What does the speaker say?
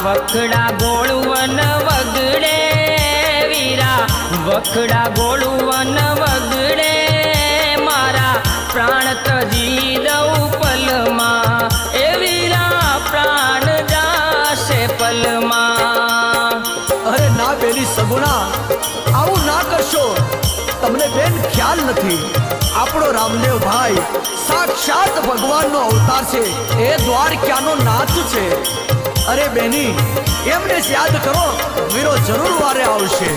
વખડા ગોળવન વગડે વીરા વખડા ગોળવન વગડે મારા પ્રાણ તજી દઉં પલમાં એ વીરા પ્રાણ જાશે પલમાં। અરે ના બેની સગુણા આવું ના કરશો, તમને બેન ખ્યાલ નથી આપણો રામદેવ ભાઈ સાક્ષાત ભગવાનનો અવતાર છે, એ દ્વારકાનો નાથ છે। અરે બેની એમને યાદ કરો, વીરો જરૂર વારે આવશે।